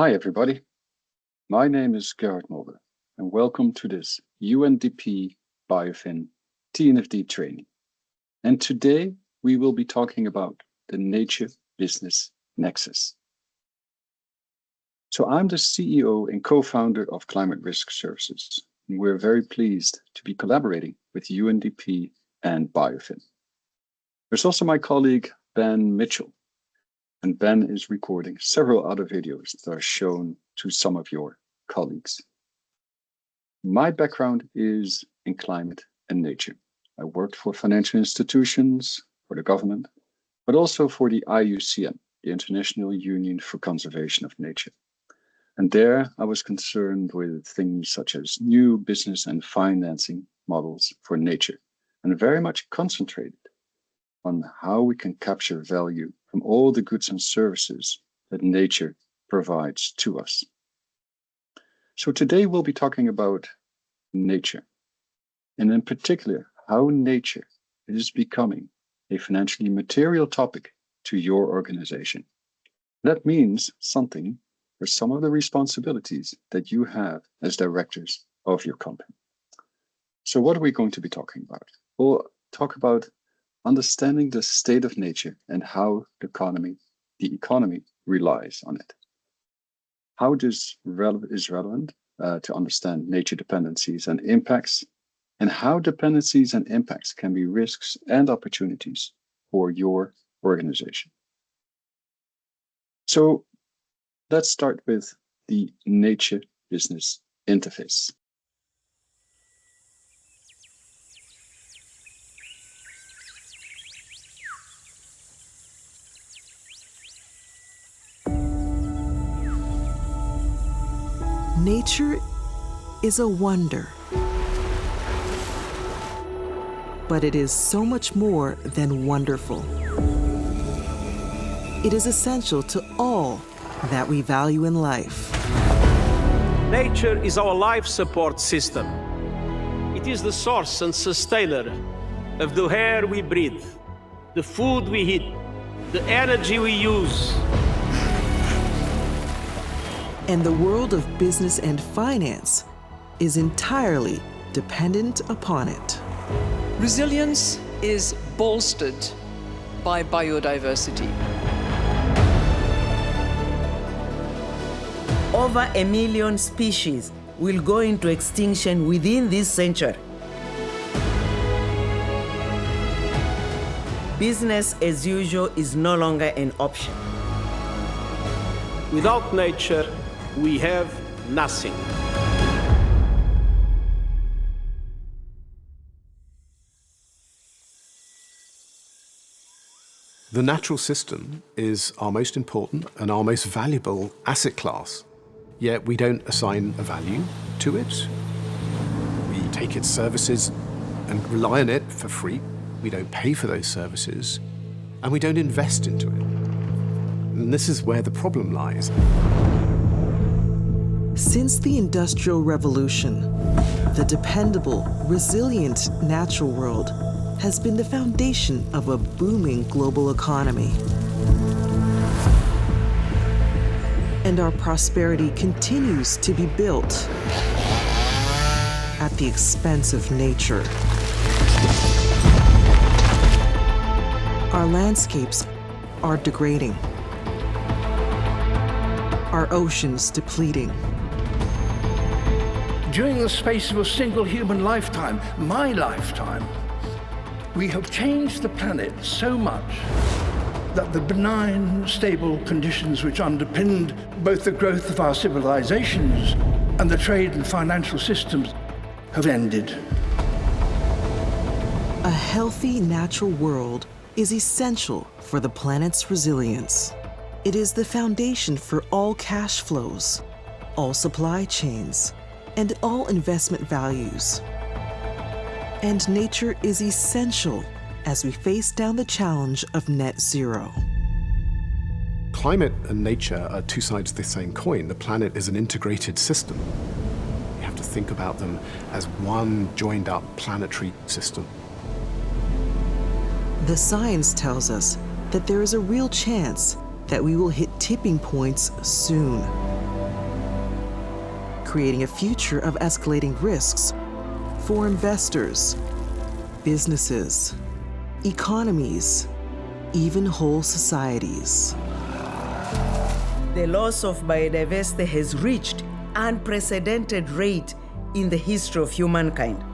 Hi, everybody. My name is Gerhard Mulder, and welcome to this UNDP BIOFIN TNFD training. And today we will be talking about the nature business Nexus. So I'm the CEO and co-founder of Climate Risk Services, and we're very pleased to be collaborating with UNDP and BIOFIN. There's also my colleague, Ben Mitchell, and Ben is recording several other videos that are shown to some of your colleagues. My background is in climate and nature. I worked for financial institutions, for the government, but also for the IUCN, the International Union for Conservation of Nature. And there I was concerned with things such as new business and financing models for nature, and very much concentrated on how we can capture value from all the goods and services that nature provides to us. So today we'll be talking about nature, and in particular, how nature is becoming a financially material topic to your organization. That means something for some of the responsibilities that you have as directors of your company. So what are we going to be talking about? We'll talk about understanding the state of nature and how the economy relies on it. How this is relevant to understand nature dependencies and impacts, and how dependencies and impacts can be risks and opportunities for your organization. So let's start with the nature business interface. Nature is a wonder, but it is so much more than wonderful. It is essential to all that we value in life. Nature is our life support system. It is the source and sustainer of the air we breathe, the food we eat, the energy we use. And the world of business and finance is entirely dependent upon it. Resilience is bolstered by biodiversity. Over 1 million species will go into extinction within this century. Business as usual is no longer an option. Without nature, we have nothing. The natural system is our most important and our most valuable asset class, yet we don't assign a value to it. We take its services and rely on it for free. We don't pay for those services, and we don't invest into it. And this is where the problem lies. Since the Industrial Revolution, the dependable, resilient natural world has been the foundation of a booming global economy. And our prosperity continues to be built at the expense of nature. Our landscapes are degrading, our oceans depleting. During the space of a single human lifetime, my lifetime, we have changed the planet so much that the benign, stable conditions which underpinned both the growth of our civilizations and the trade and financial systems have ended. A healthy natural world is essential for the planet's resilience. It is the foundation for all cash flows, all supply chains, and all investment values. And nature is essential as we face down the challenge of net zero. Climate and nature are two sides of the same coin. The planet is an integrated system. We have to think about them as one joined up planetary system. The science tells us that there is a real chance that we will hit tipping points soon. creating a future of escalating risks for investors, businesses, economies, even whole societies. The loss of biodiversity has reached unprecedented rate in the history of humankind.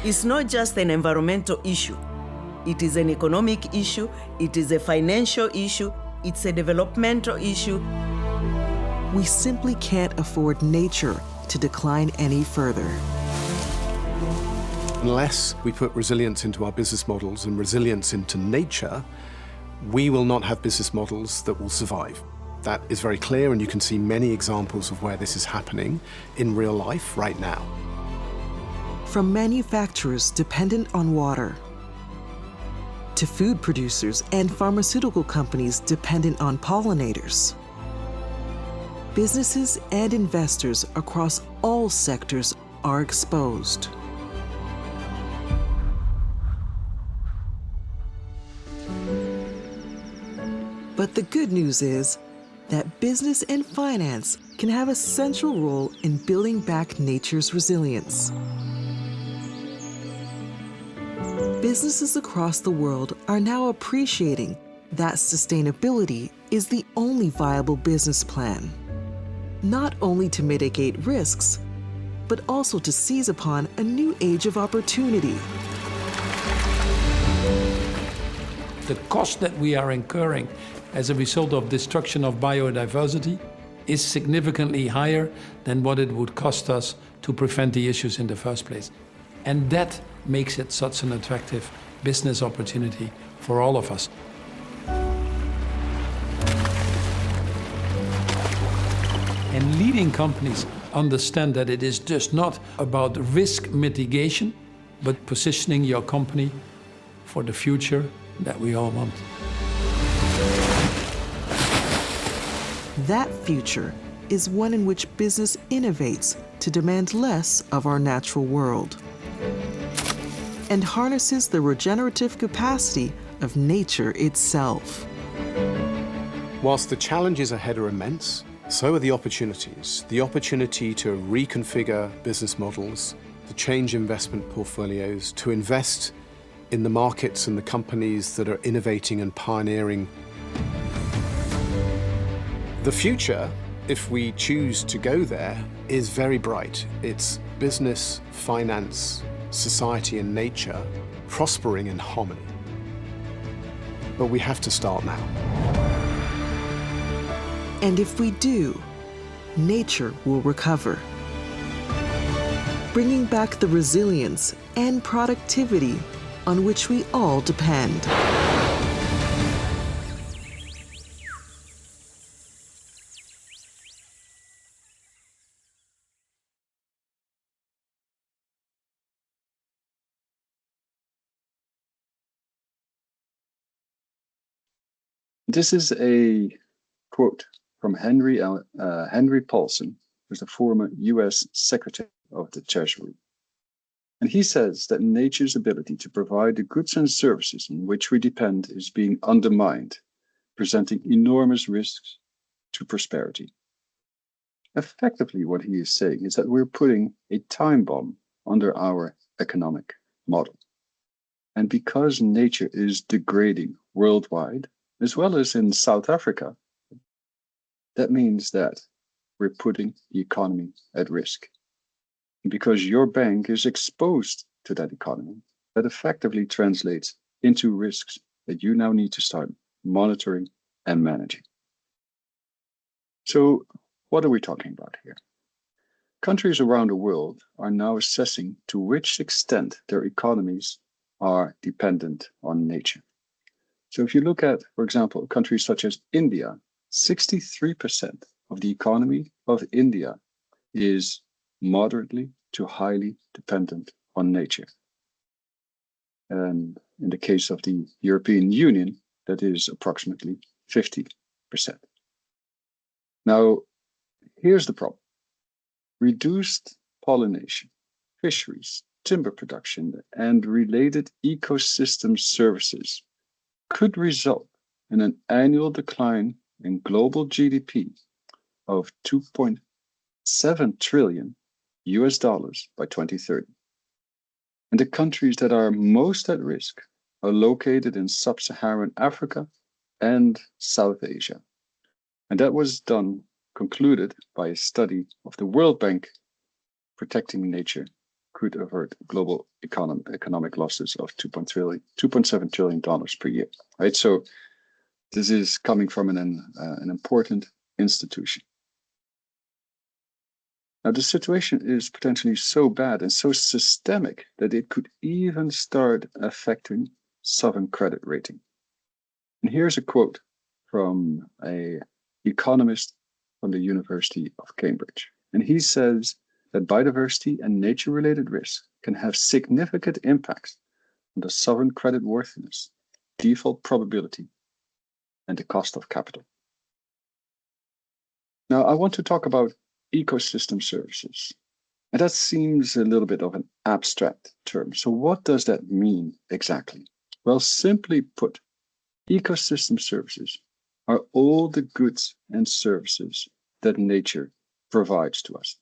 It's not just an environmental issue. It is an economic issue, it is a financial issue, it's a developmental issue. We simply can't afford nature to decline any further. Unless we put resilience into our business models and resilience into nature, we will not have business models that will survive. That is very clear, and you can see many examples of where this is happening in real life right now. From manufacturers dependent on water, to food producers and pharmaceutical companies dependent on pollinators, businesses and investors across all sectors are exposed. But the good news is that business and finance can have a central role in building back nature's resilience. Businesses across the world are now appreciating that sustainability is the only viable business plan, not only to mitigate risks, but also to seize upon a new age of opportunity. The cost that we are incurring as a result of destruction of biodiversity is significantly higher than what it would cost us to prevent the issues in the first place. And that makes it such an attractive business opportunity for all of us. And leading companies understand that it is just not about risk mitigation, but positioning your company for the future that we all want. That future is one in which business innovates to demand less of our natural world and harnesses the regenerative capacity of nature itself. Whilst the challenges ahead are immense, so are the opportunities. The opportunity to reconfigure business models, to change investment portfolios, to invest in the markets and the companies that are innovating and pioneering. The future, if we choose to go there, is very bright. It's business, finance, society and nature prospering in harmony. But we have to start now. And if we do, nature will recover, bringing back the resilience and productivity on which we all depend. This is a quote from Henry Paulson, who's the former US Secretary of the Treasury. And he says that nature's ability to provide the goods and services on which we depend is being undermined, presenting enormous risks to prosperity. Effectively, what he is saying is that we're putting a time bomb under our economic model. And because nature is degrading worldwide, as well as in South Africa, that means that we're putting the economy at risk. And because your bank is exposed to that economy, that effectively translates into risks that you now need to start monitoring and managing. So what are we talking about here? Countries around the world are now assessing to which extent their economies are dependent on nature. So if you look at, for example, countries such as India, 63% of the economy of India is moderately to highly dependent on nature. And in the case of the European Union, that is approximately 50%. Now, here's the problem. Reduced pollination, fisheries, timber production, and related ecosystem services could result in an annual decline in global GDP of 2.7% $7 trillion by 2030. And the countries that are most at risk are located in sub-Saharan Africa and South Asia. And that was concluded by a study of the World Bank. Protecting nature could avert global economic losses of $2.7 trillion per year. Right? So this is coming from an important institution. Now, the situation is potentially so bad and so systemic that it could even start affecting sovereign credit rating. And here's a quote from an economist from the University of Cambridge. And he says that biodiversity and nature-related risks can have significant impacts on the sovereign credit worthiness, default probability, and the cost of capital. Now, I want to talk about ecosystem services. And that seems a little bit of an abstract term. So what does that mean exactly? Well, simply put, ecosystem services are all the goods and services that nature provides to us.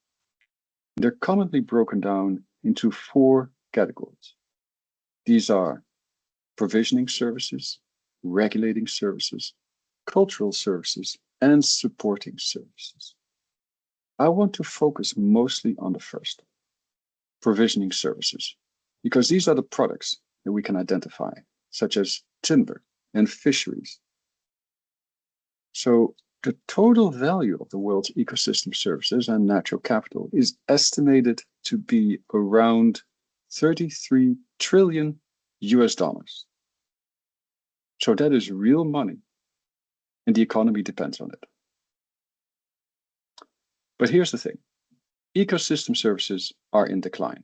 They're commonly broken down into 4 categories. These are provisioning services, regulating services, cultural services, and supporting services. I want to focus mostly on the first, provisioning services, because these are the products that we can identify, such as timber and fisheries. So the total value of the world's ecosystem services and natural capital is estimated to be around $33 trillion. So that is real money, and the economy depends on it. But here's the thing, ecosystem services are in decline.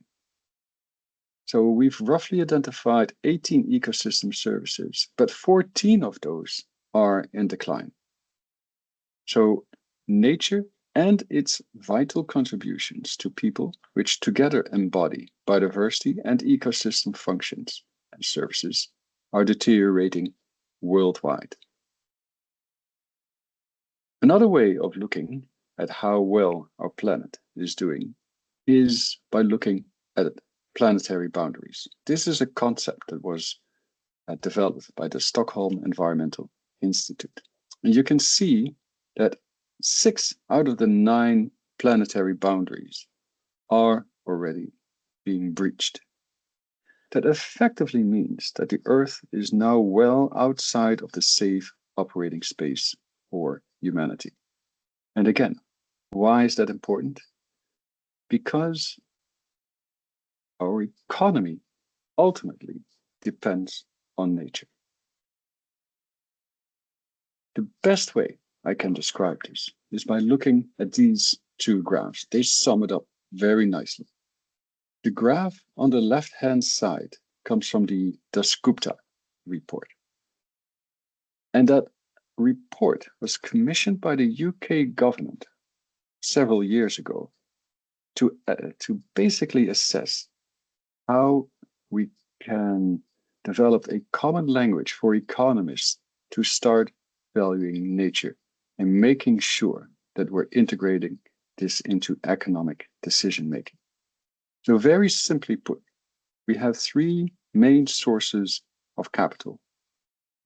So we've roughly identified 18 ecosystem services, but 14 of those are in decline. So nature and its vital contributions to people, which together embody biodiversity and ecosystem functions and services, are deteriorating worldwide. Another way of looking at how well our planet is doing is by looking at planetary boundaries. This is a concept that was developed by the Stockholm Environmental Institute. And you can see that 6 out of the 9 planetary boundaries are already being breached. That effectively means that the Earth is now well outside of the safe operating space for humanity. And again, why is that important? Because our economy ultimately depends on nature. The best way I can describe this is by looking at these 2 graphs. They sum it up very nicely. The graph on the left-hand side comes from the Dasgupta report. And that report was commissioned by the UK government several years ago to basically assess how we can develop a common language for economists to start valuing nature and making sure that we're integrating this into economic decision making. So very simply put, we have 3 main sources of capital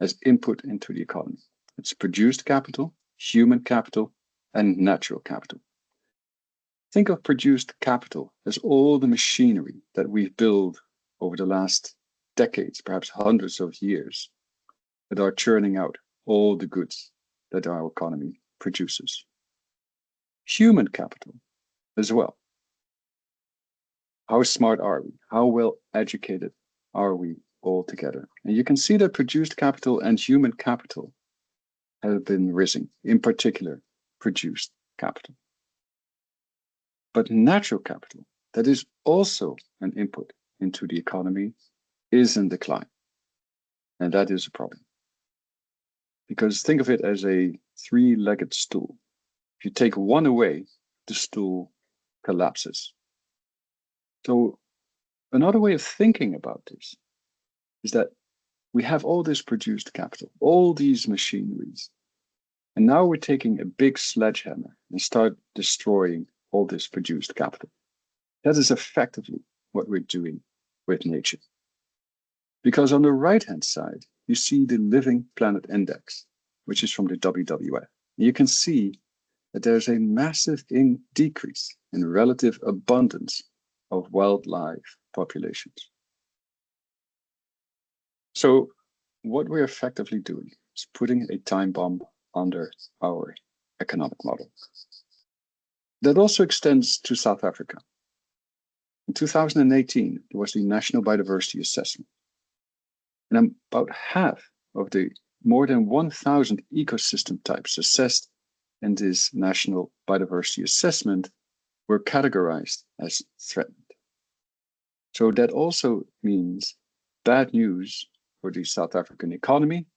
as input into the economy. It's produced capital, human capital, and natural capital. Think of produced capital as all the machinery that we've built over the last decades, perhaps hundreds of years, that are churning out all the goods that our economy produces. Human capital as well. How smart are we? How well educated are we all together? And you can see that produced capital and human capital have been rising, in particular, produced capital. But natural capital, that is also an input into the economy, is in decline. And that is a problem. Because think of it as a 3-legged stool. If you take one away, the stool collapses. So another way of thinking about this is that we have all this produced capital, all these machineries, and now we're taking a big sledgehammer and start destroying all this produced capital. That is effectively what we're doing with nature. Because on the right-hand side, you see the Living Planet Index, which is from the WWF. You can see that there's a massive decrease in relative abundance of wildlife populations. So what we're effectively doing is putting a time bomb under our economic model. That also extends to South Africa. In 2018, there was the National Biodiversity Assessment. And about half of the more than 1,000 ecosystem types assessed in this National Biodiversity Assessment were categorized as threatened. So that also means bad news for the South African economy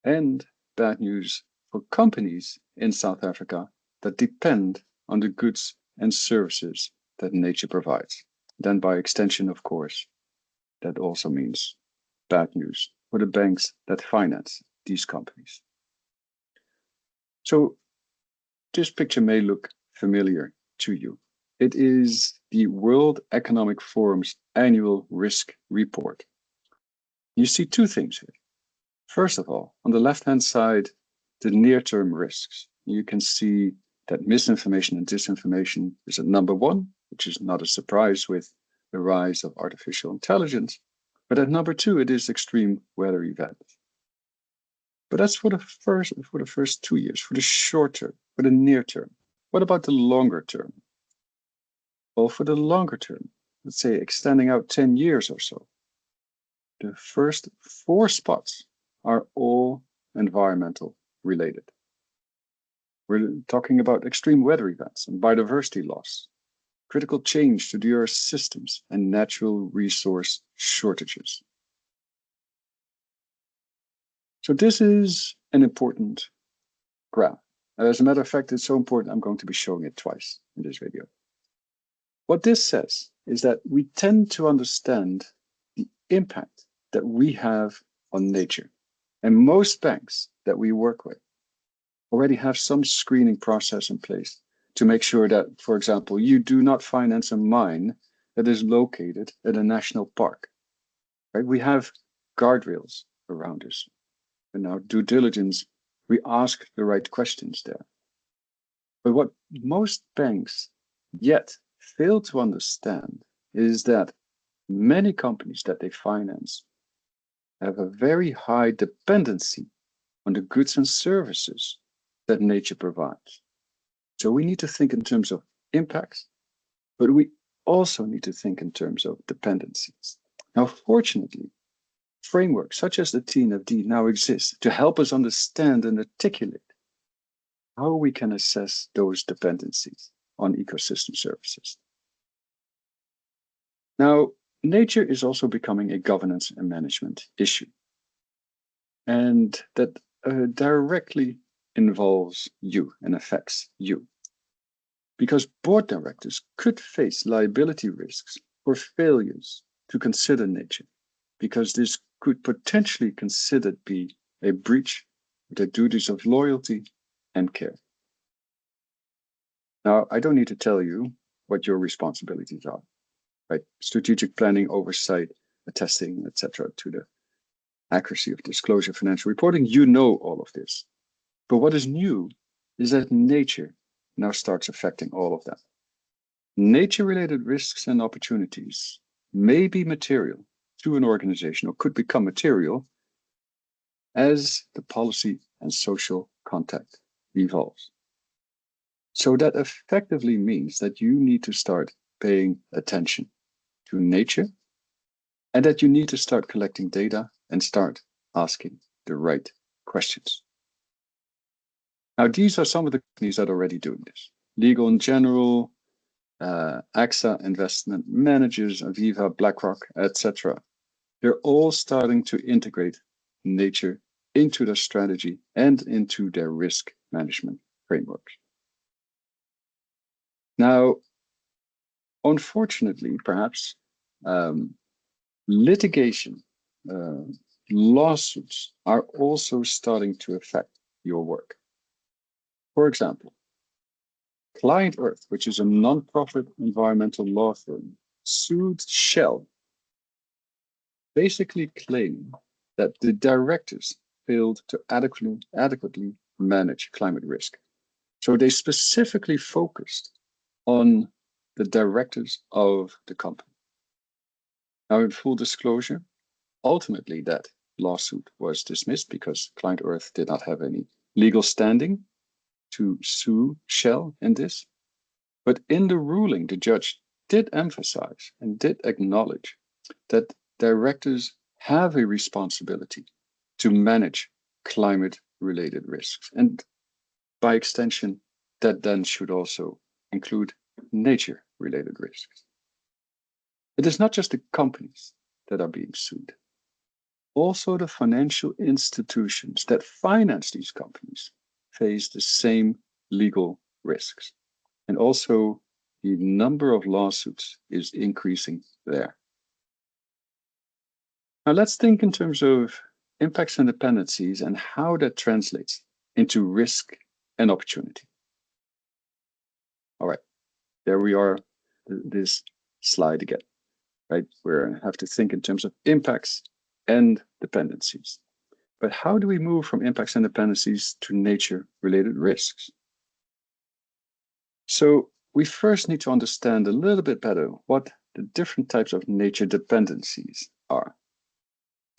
and bad news for companies in South Africa that depend on the goods and services that nature provides. Then by extension, of course, that also means bad news for the banks that finance these companies. So this picture may look familiar to you. It is the World Economic Forum's annual risk report. You see two things here. First of all, on the left-hand side, the near-term risks. You can see that misinformation and disinformation is at number one, which is not a surprise with the rise of artificial intelligence. But at number two, it is extreme weather events. But that's for the first 2 years, for the short term, for the near term. What about the longer term? Well, for the longer term, let's say extending out 10 years or so, the first 4 spots are all environmental related. We're talking about extreme weather events and biodiversity loss, critical change to the Earth's systems, and natural resource shortages. So this is an important graph. As a matter of fact, it's so important, I'm going to be showing it twice in this video. What this says is that we tend to understand the impact that we have on nature. And most banks that we work with already have some screening process in place to make sure that, for example, you do not finance a mine that is located at a national park. Right? We have guardrails around us. In our due diligence, we ask the right questions there. But what most banks yet fail to understand is that many companies that they finance have a very high dependency on the goods and services that nature provides. So we need to think in terms of impacts, but we also need to think in terms of dependencies. Now, fortunately, frameworks such as the TNFD now exist to help us understand and articulate how we can assess those dependencies on ecosystem services. Now, nature is also becoming a governance and management issue. And that directly involves you and affects you. Because board directors could face liability risks for failures to consider nature, because this could potentially considered be a breach of their duties of loyalty and care. Now, I don't need to tell you what your responsibilities are, right? Strategic planning, oversight, attesting, etc., to the accuracy of disclosure, financial reporting. You know all of this. But what is new is that nature now starts affecting all of that. Nature-related risks and opportunities may be material to an organization or could become material as the policy and social context evolves. So that effectively means that you need to start paying attention to nature and that you need to start collecting data and start asking the right questions. Now, these are some of the companies that are already doing this. Legal in General, AXA Investment Managers, Aviva, BlackRock, etc. They're all starting to integrate nature into their strategy and into their risk management frameworks. Now, unfortunately, perhaps, litigation, lawsuits are also starting to affect your work. For example, Client Earth, which is a non-profit environmental law firm, sued Shell, basically claiming that the directors failed to adequately manage climate risk. So they specifically focused on the directors of the company. Now, in full disclosure, ultimately that lawsuit was dismissed because Client Earth did not have any legal standing to sue Shell in this. But in the ruling, the judge did emphasize and did acknowledge that directors have a responsibility to manage climate-related risks. And by extension, that then should also include nature-related risks. It is not just the companies that are being sued. Also, the financial institutions that finance these companies face the same legal risks. And also, the number of lawsuits is increasing there. Now, let's think in terms of impacts and dependencies and how that translates into risk and opportunity. All right, there we are, this slide again, right? We have to think in terms of impacts and dependencies. But how do we move from impacts and dependencies to nature-related risks? So we first need to understand a little bit better what the different types of nature dependencies are.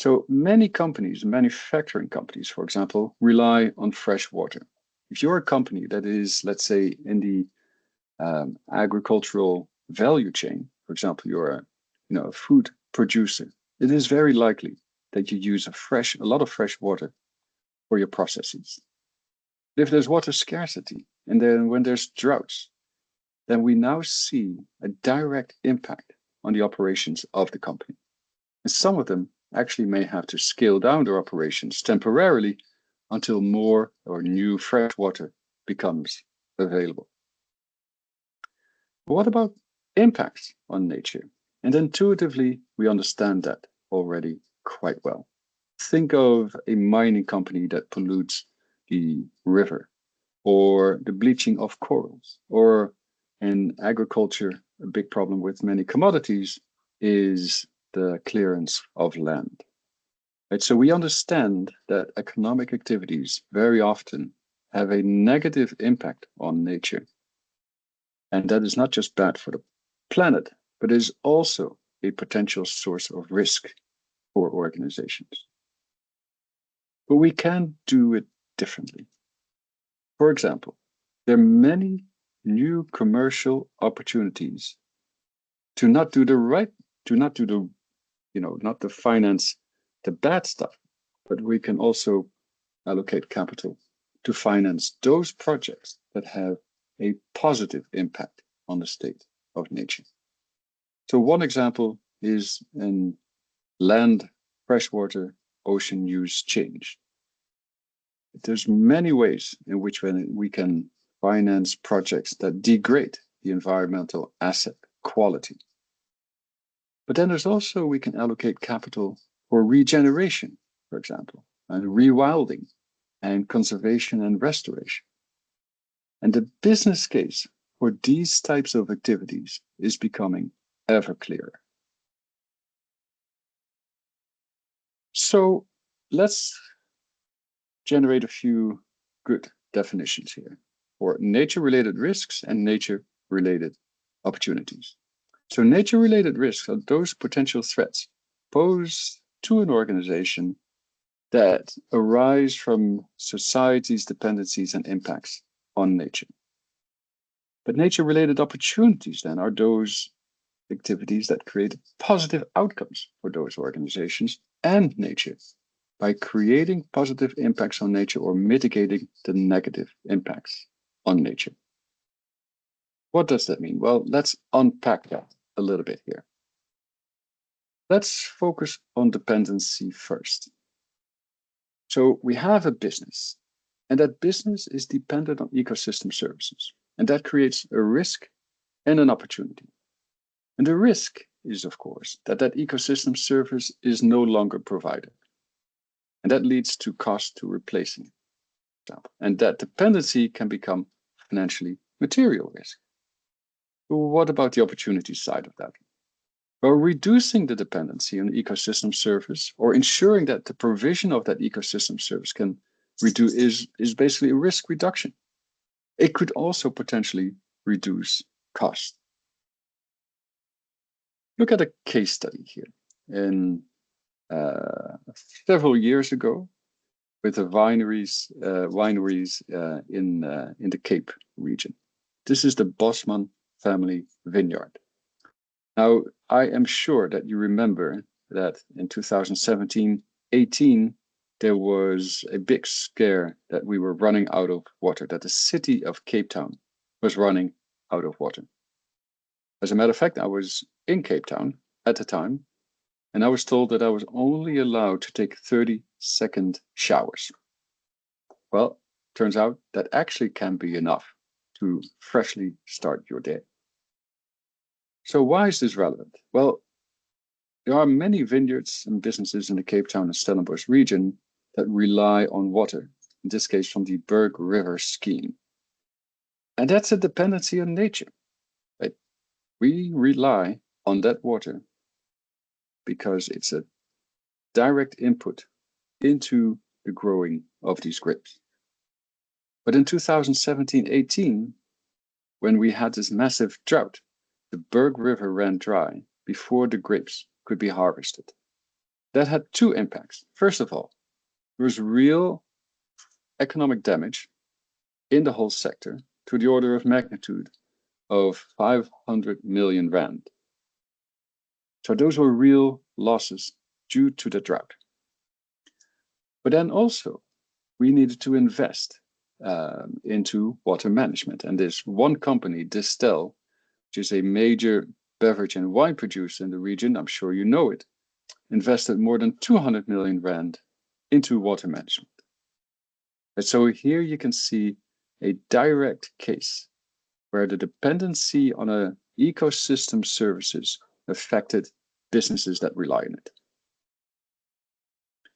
So many companies, manufacturing companies, for example, rely on fresh water. If you're a company that is, let's say, in the agricultural value chain, for example, you're a food producer, it is very likely that you use a lot of fresh water for your processes. If there's water scarcity, and then when there's droughts, then we now see a direct impact on the operations of the company. And some of them actually may have to scale down their operations temporarily until more or new fresh water becomes available. But what about impacts on nature? And intuitively, we understand that already quite well. Think of a mining company that pollutes the river, or the bleaching of corals, or in agriculture, a big problem with many commodities is the clearance of land. Right? So we understand that economic activities very often have a negative impact on nature. And that is not just bad for the planet, but is also a potential source of risk for organizations. But we can do it differently. For example, there are many new commercial opportunities to not do the right, not to finance the bad stuff, but we can also allocate capital to finance those projects that have a positive impact on the state of nature. So one example is in land, freshwater, ocean use change. There's many ways in which we can finance projects that degrade the environmental asset quality. But then there's also, we can allocate capital for regeneration, for example, and rewilding and conservation and restoration. And the business case for these types of activities is becoming ever clearer. So let's generate a few good definitions here for nature-related risks and nature-related opportunities. So nature-related risks are those potential threats posed to an organization that arise from society's dependencies and impacts on nature. But nature-related opportunities then are those activities that create positive outcomes for those organizations and nature by creating positive impacts on nature or mitigating the negative impacts on nature. What does that mean? Well, let's unpack that a little bit here. Let's focus on dependency first. So we have a business, and that business is dependent on ecosystem services, and that creates a risk and an opportunity. And the risk is, of course, that ecosystem service is no longer provided. And that leads to cost to replacing it. And that dependency can become financially material risk. But what about the opportunity side of that? Well, reducing the dependency on ecosystem service or ensuring that the provision of that ecosystem service can reduce is basically a risk reduction. It could also potentially reduce cost. Look at a case study here. In several years ago, with the wineries in the Cape region. This is the Bosman family vineyard. Now, I am sure that you remember that in 2017-18, there was a big scare that we were running out of water, that the city of Cape Town was running out of water. As a matter of fact, I was in Cape Town at the time, and I was told that I was only allowed to take 30-second showers. Well, turns out that actually can be enough to freshly start your day. So why is this relevant? Well, there are many vineyards and businesses in the Cape Town and Stellenbosch region that rely on water, in this case from the Berg River scheme. And that's a dependency on nature. Right? We rely on that water because it's a direct input into the growing of these grapes. But in 2017-18, when we had this massive drought, the Berg River ran dry before the grapes could be harvested. That had two impacts. First of all, there was real economic damage in the whole sector to the order of magnitude of 500 million rand. So those were real losses due to the drought. But then also, we needed to invest into water management. And this one company, Distel, which is a major beverage and wine producer in the region, I'm sure you know it, invested more than 200 million rand into water management. And so here you can see a direct case where the dependency on an ecosystem services affected businesses that rely on it.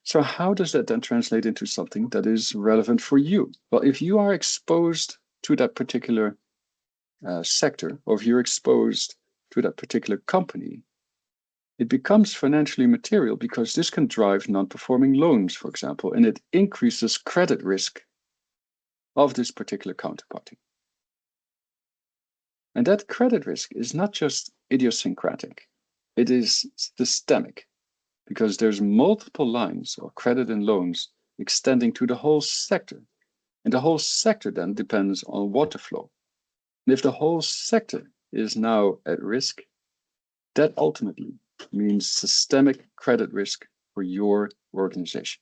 So how does that then translate into something that is relevant for you? Well, if you are exposed to that particular sector, or if you're exposed to that particular company, it becomes financially material because this can drive non-performing loans, for example, and it increases credit risk of this particular counterparty. And that credit risk is not just idiosyncratic, it is systemic, because there's multiple lines of credit and loans extending to the whole sector. And the whole sector then depends on water flow. And if the whole sector is now at risk, that ultimately means systemic credit risk for your organization.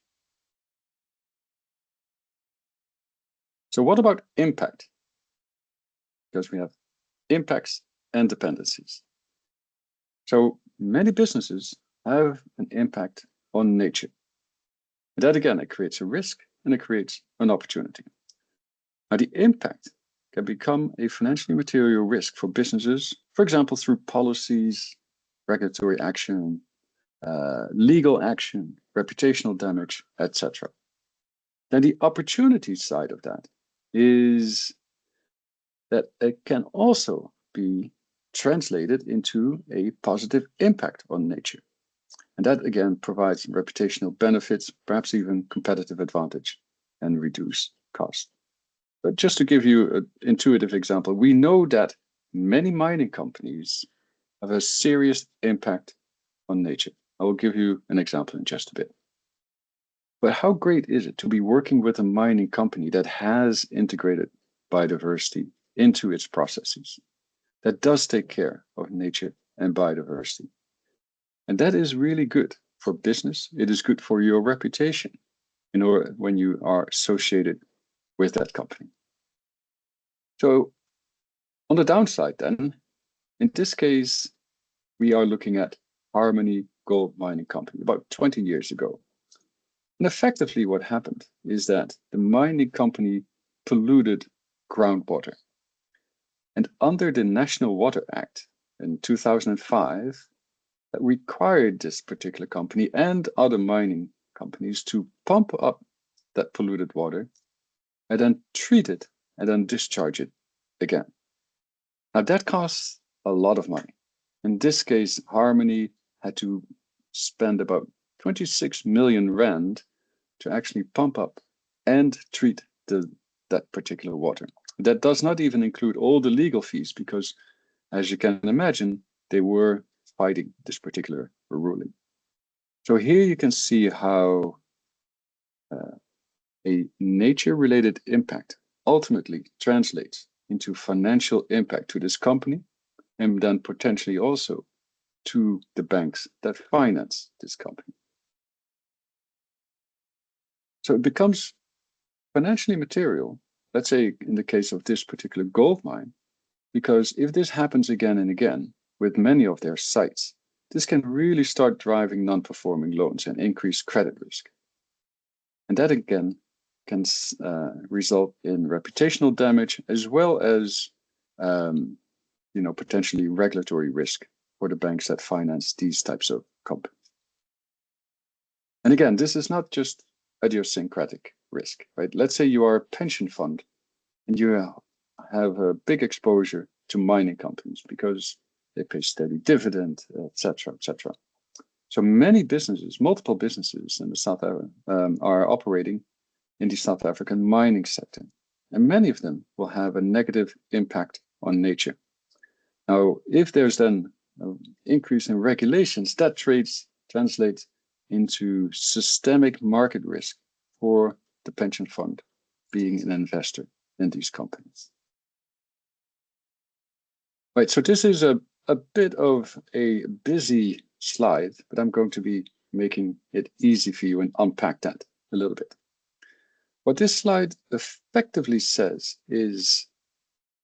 So what about impact? Because we have impacts and dependencies. So many businesses have an impact on nature. And that again, it creates a risk and it creates an opportunity. Now the impact can become a financially material risk for businesses, for example, through policies, regulatory action, legal action, reputational damage, etc. Then the opportunity side of that is that it can also be translated into a positive impact on nature. And that again provides reputational benefits, perhaps even competitive advantage, and reduce cost. But just to give you an intuitive example, we know that many mining companies have a serious impact on nature. I will give you an example in just a bit. But how great is it to be working with a mining company that has integrated biodiversity into its processes, that does take care of nature and biodiversity? And that is really good for business. It is good for your reputation when you are associated with that company. So on the downside then, in this case, we are looking at Harmony Gold Mining Company about 20 years ago. And effectively what happened is that the mining company polluted groundwater. And under the National Water Act in 2005, that required this particular company and other mining companies to pump up that polluted water and then treat it and then discharge it again. Now that costs a lot of money. In this case, Harmony had to spend about 26 million rand to actually pump up and treat that particular water. That does not even include all the legal fees because, as you can imagine, they were fighting this particular ruling. So here you can see how a nature-related impact ultimately translates into financial impact to this company and then potentially also to the banks that finance this company. So it becomes financially material, let's say in the case of this particular gold mine, because if this happens again and again with many of their sites, this can really start driving non-performing loans and increase credit risk. And that again can result in reputational damage as well as potentially regulatory risk for the banks that finance these types of companies. And again, this is not just idiosyncratic risk, right? Let's say you are a pension fund and you have a big exposure to mining companies because they pay steady dividend, etc., etc. So many businesses, multiple businesses in the South are operating in the South African mining sector, and many of them will have a negative impact on nature. Now, if there's then an increase in regulations, that translates into systemic market risk for the pension fund being an investor in these companies. Right, so this is a bit of a busy slide, but I'm going to be making it easy for you and unpack that a little bit. What this slide effectively says is,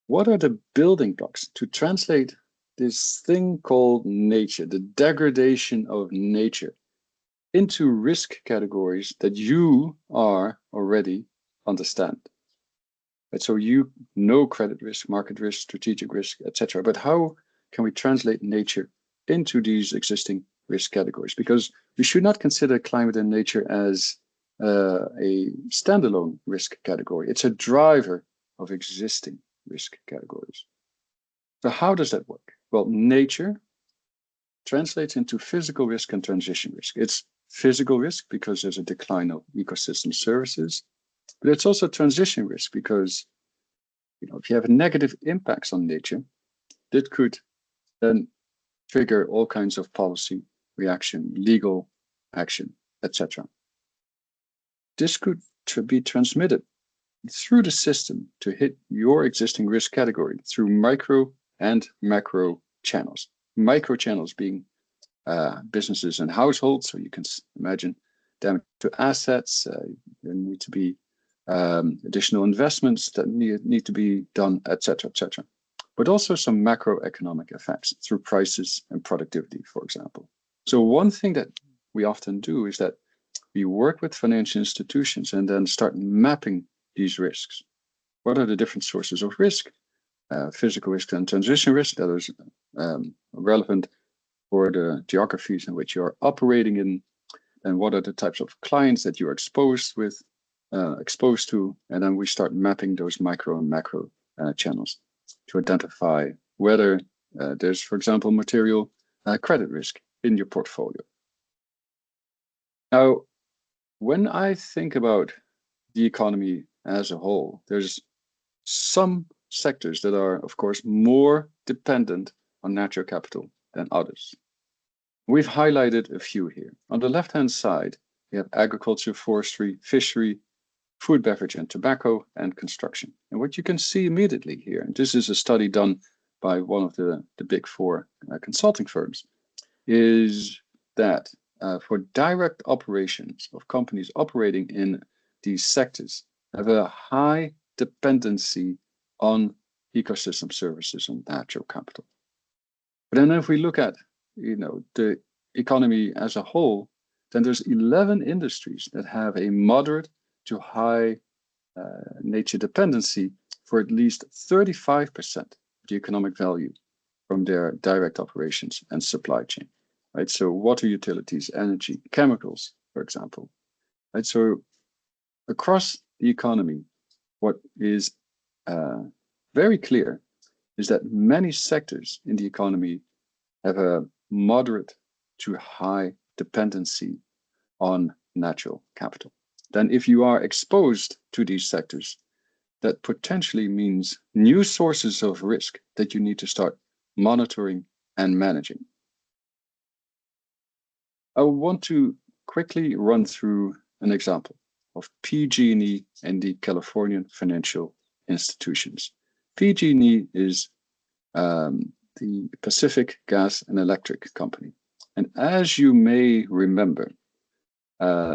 what are the building blocks to translate this thing called nature, the degradation of nature, into risk categories that you are already understand? Right, so you know credit risk, market risk, strategic risk, etc. But how can we translate nature into these existing risk categories? Because we should not consider climate and nature as a standalone risk category. It's a driver of existing risk categories. So how does that work? Well, nature translates into physical risk and transition risk. It's physical risk because there's a decline of ecosystem services, but it's also transition risk because if you have negative impacts on nature, that could then trigger all kinds of policy reaction, legal action, etc. This could be transmitted through the system to hit your existing risk category through micro and macro channels. Micro channels being businesses and households, so you can imagine damage to assets. There need to be additional investments that need to be done, etc., etc. But also some macroeconomic effects through prices and productivity, for example. So one thing that we often do is that we work with financial institutions and then start mapping these risks. What are the different sources of risk? Physical risk and transition risk that is relevant for the geographies in which you're operating in, and what are the types of clients that you're exposed to, and then we start mapping those micro and macro channels to identify whether there's, for example, material credit risk in your portfolio. Now, when I think about the economy as a whole, there's some sectors that are, of course, more dependent on natural capital than others. We've highlighted a few here. On the left-hand side, we have agriculture, forestry, fishery, food, beverage, and tobacco, and construction. And what you can see immediately here, and this is a study done by one of the big four consulting firms, is that for direct operations of companies operating in these sectors have a high dependency on ecosystem services and natural capital. But then if we look at the economy as a whole, then there's 11 industries that have a moderate to high nature dependency for at least 35% of the economic value from their direct operations and supply chain. Right, so water utilities, energy, chemicals, for example. Right, so across the economy, what is very clear is that many sectors in the economy have a moderate to high dependency on natural capital. Then if you are exposed to these sectors, that potentially means new sources of risk that you need to start monitoring and managing. I want to quickly run through an example of PG&E and the Californian financial institutions. PG&E is the Pacific Gas and Electric Company. And as you may remember,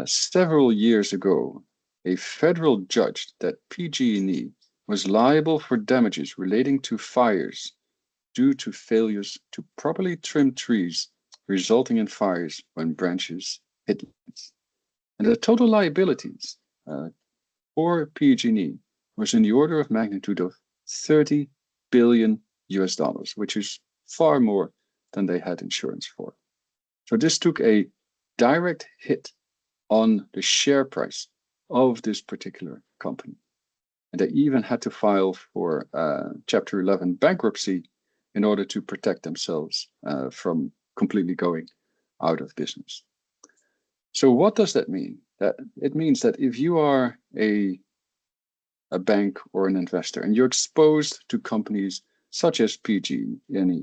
several years ago, a federal judged that PG&E was liable for damages relating to fires due to failures to properly trim trees, resulting in fires when branches hit lines. And the total liabilities for PG&E was in the order of magnitude of $30 billion, which is far more than they had insurance for. So this took a direct hit on the share price of this particular company. And they even had to file for Chapter 11 bankruptcy in order to protect themselves from completely going out of business. So what does that mean? That it means that if you are a bank or an investor and you're exposed to companies such as PG&E,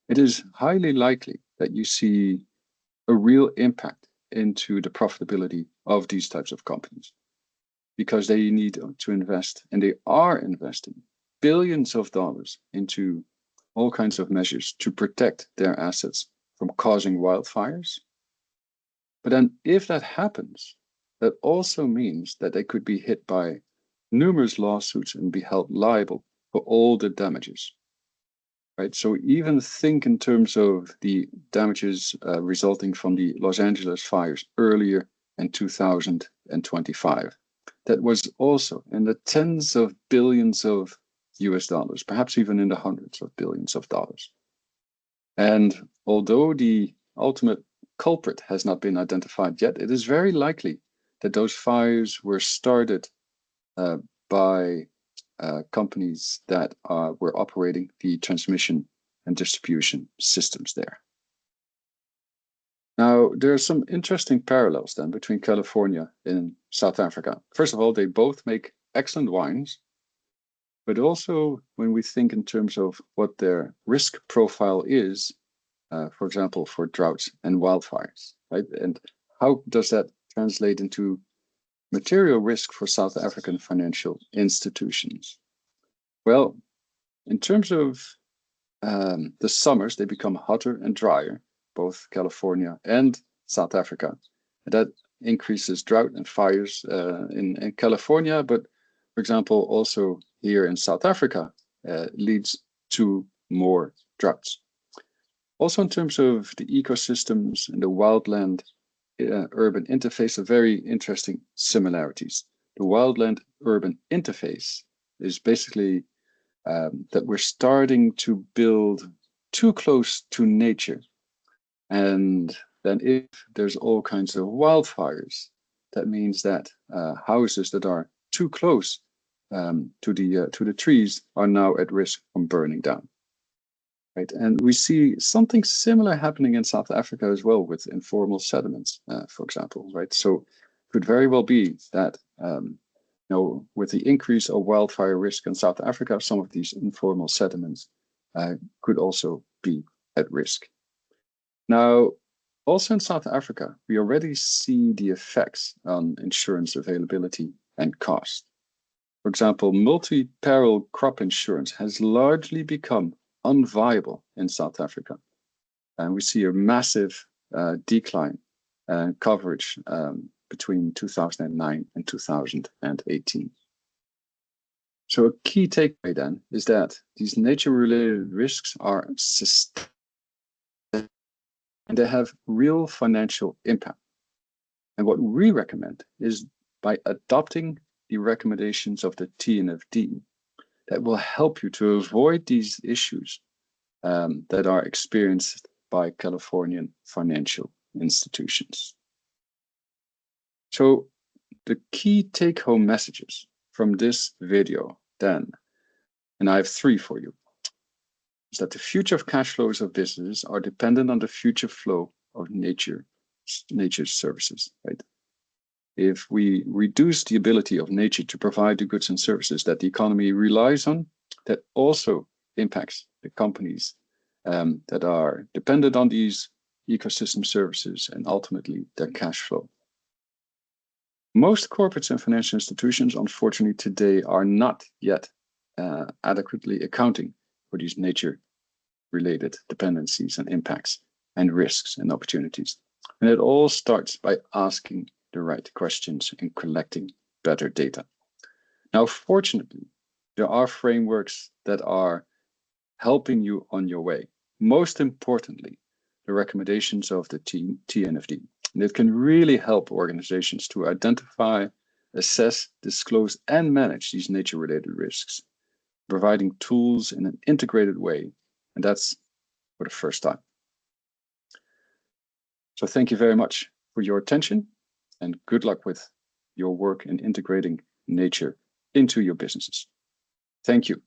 it is highly likely that you see a real impact into the profitability of these types of companies, because they need to invest, and they are investing billions of dollars into all kinds of measures to protect their assets from causing wildfires. But then if that happens, that also means that they could be hit by numerous lawsuits and be held liable for all the damages. Right? So even think in terms of the damages resulting from the Los Angeles fires earlier in 2025. That was also in the tens of billions of US dollars, perhaps even in the hundreds of billions of dollars. And although the ultimate culprit has not been identified yet, it is very likely that those fires were started by companies that were operating the transmission and distribution systems there. Now, there are some interesting parallels then between California and South Africa. First of all, they both make excellent wines, but also when we think in terms of what their risk profile is, for example, for droughts and wildfires, right? And how does that translate into material risk for South African financial institutions? Well, in terms of the summers, they become hotter and drier, both California and South Africa. And that increases drought and fires in California, but for example, also here in South Africa, leads to more droughts. Also in terms of the ecosystems and the wildland urban interface, are very interesting similarities. The wildland urban interface is basically that we're starting to build too close to nature. And then if there's all kinds of wildfires, that means that houses that are too close to the trees are now at risk from burning down. Right, and we see something similar happening in South Africa as well with informal settlements, for example. Right, so it could very well be that with the increase of wildfire risk in South Africa, some of these informal settlements could also be at risk. Now, also in South Africa, we already see the effects on insurance availability and cost. For example, multi-peril crop insurance has largely become unviable in South Africa. And we see a massive decline in coverage between 2009 and 2018. So a key takeaway then is that these nature-related risks are systemic and they have real financial impact. And what we recommend is by adopting the recommendations of the TNFD, that will help you to avoid these issues that are experienced by Californian financial institutions. So the key take-home messages from this video then, and I have three for you. is that the future of cash flows of businesses are dependent on the future flow of nature's services, right? If we reduce the ability of nature to provide the goods and services that the economy relies on, that also impacts the companies that are dependent on these ecosystem services and ultimately their cash flow. Most corporates and financial institutions, unfortunately, today are not yet adequately accounting for these nature-related dependencies and impacts and risks and opportunities. And it all starts by asking the right questions and collecting better data. Now, fortunately, there are frameworks that are helping you on your way. Most importantly, the recommendations of the TNFD. And it can really help organizations to identify, assess, disclose, and manage these nature-related risks, providing tools in an integrated way. And that's for the first time. So thank you very much for your attention and good luck with your work in integrating nature into your businesses. Thank you.